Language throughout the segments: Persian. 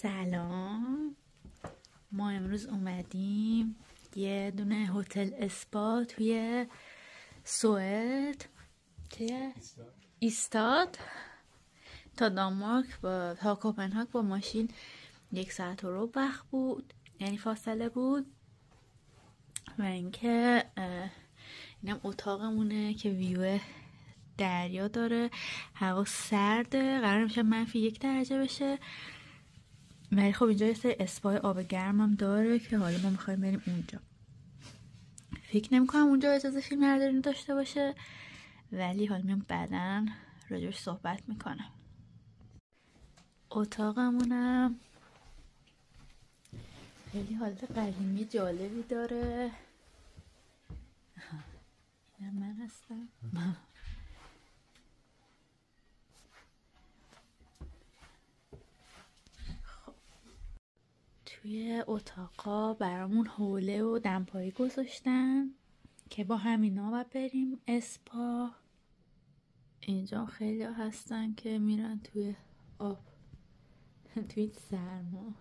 سلام. ما امروز اومدیم یه دونه هتل اسپا توی سوئد ایستاد تا دانمارک تا کوپنهاگ با ماشین 1 ساعت و ربع وقت بود، یعنی فاصله بود. و اینکه اینم اتاقمونه که ویو دریا داره، هوا سرده، قرار میشه -1 درجه بشه، ولی خب اینجا یه سری اسپای آب گرم هم داره که حالا ما میخوایم بریم اونجا. فکر نمیکنم اونجا اجازه فیلم برداری داشته باشه، ولی حالا میام بعدن راجبش صحبت میکنم. اتاقمونم خیلی حالت قدیمی جالبی داره. اینم من هستم. توی اتاقا برامون حوله و دمپایی گذاشتن که با همینا باید بریم اسپا. اینجا خیلی هستن که میرن توی آب توی سرما.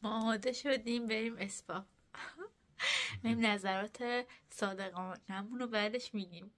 ما آماده شدیم بریم اسپا. بریم نظرات صادقانمون رو بعدش میگیم.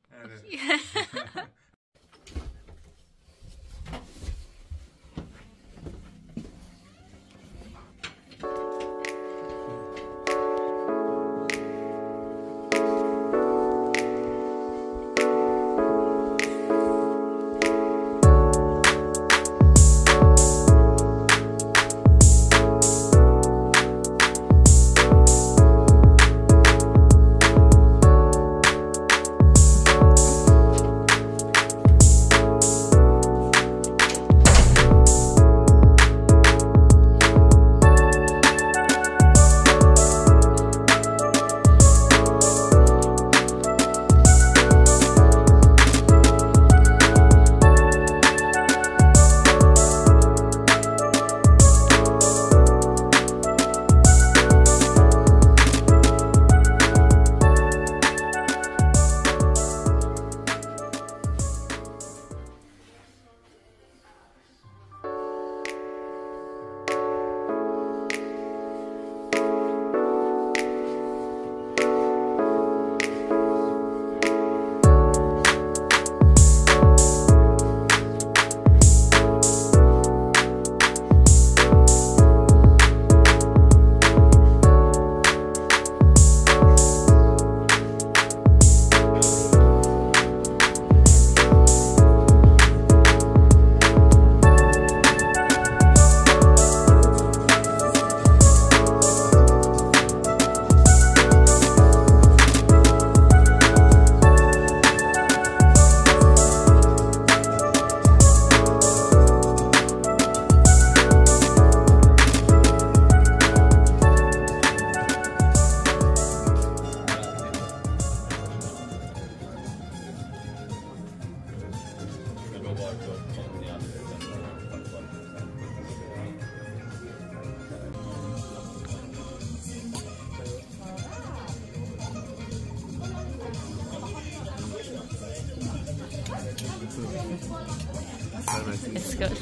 It's good.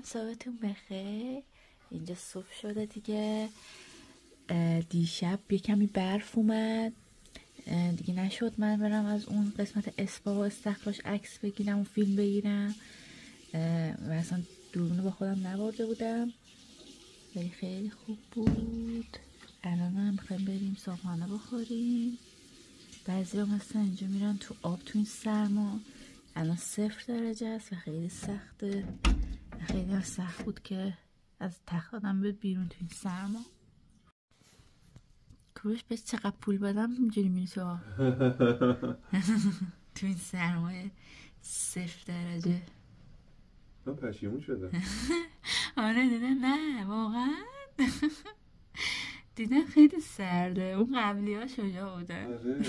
صبحتون بخیر. اینجا صبح شده دیگه. دیشب یه کمی برف اومد، دیگه نشد من برم از اون قسمت اسپا و استخراج عکس بگیرم و فیلم بگیرم و اصلا دوربینو با خودم نبرده بودم، ولی خیلی خوب بود. الان هم میخوایم بریم صبحانه بخوریم. بعضی ها مثلا اینجا میرن تو آب تو این سرما. الان 0 درجه است و خیلی سخته. خیلی هم سخت بود که از تخت آدم به بیرون تو این سرما. کوروش بهش چقدر پول بدم اینجوری میری تو آب تو این سرمای 0 درجه. من پشیمون شدم. آره دیدم، نه واقعا دیدم خیلی سرده. اون قبلی ها شجاع بودن. آره.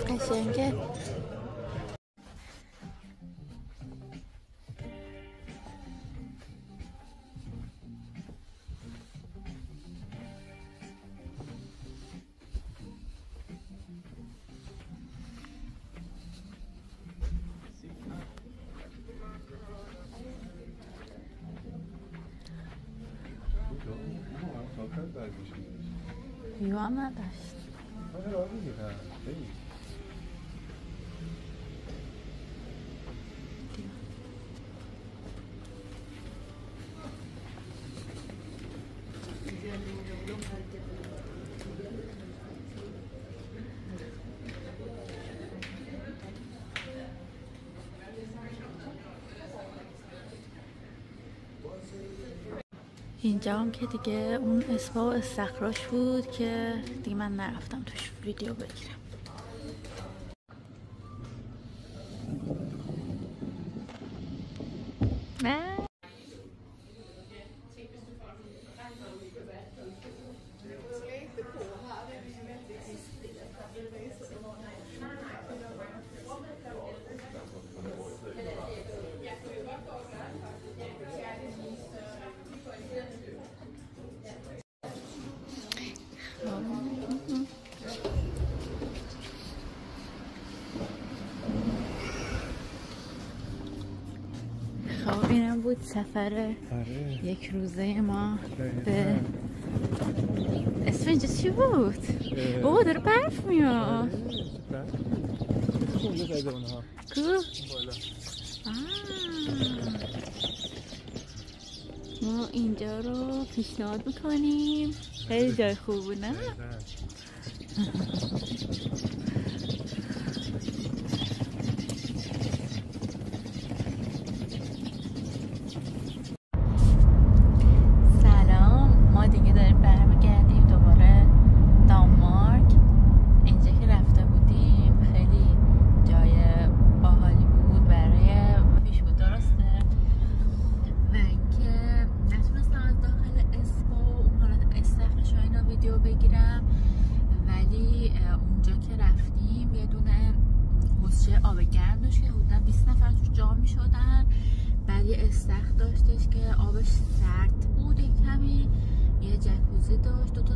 قشنگه. یوان نداشت. اینجا هم که دیگه اون اسپا و استخراج بود که دیگه من نرفتم توش ویدیو بگیرم. خب اینم بود سفر یک روزه ما به اسم اینجا چی بود؟ اوه داره برف میاد. ما اینجا رو پیشنهاد میکنیم، خیلی جای خوب بود نه؟ استخر داشتش که آبش سرد بود، کمی یه جکوزی داشت، 2 تا